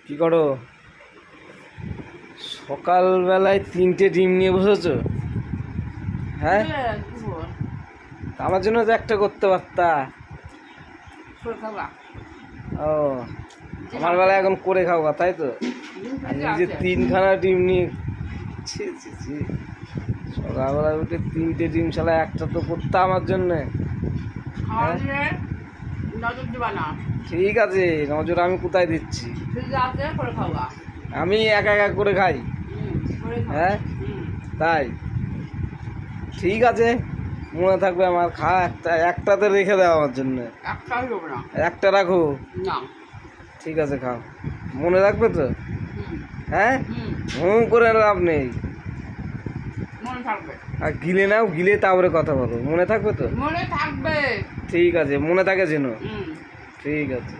কি করো? সকালবেলায় 3টে ডিম নিয়ে বসেছো? হ্যাঁ, আমার জন্য তো একটা করতে পারতা। ও, আমার বেলায় এখন করে খাও তাই তো? নিজে 3খানা ডিম নিয়ে ছি ছি ছি, সকালবেলা উঠে 3টে ডিম, শালা একটা তো করতে আমার জন্য। ঠিক আছে, নজর আমি কোথায় দিচ্ছি? আমি একা একা করে খাই। হ্যাঁ তাই, ঠিক আছে, মনে থাকবে আমার। একটাতে রেখে দাও আমার জন্য। একটা রাখো। ঠিক আছে, খাও, মনে রাখবে তো? হ্যাঁ, করে লাভ নেই। আর গিলে নাও, গিলে তারপরে কথা বলো। মনে থাকবে তো? মনে থাকবে। ঠিক আছে, মনে থাকে যেন। ঠিক আছে।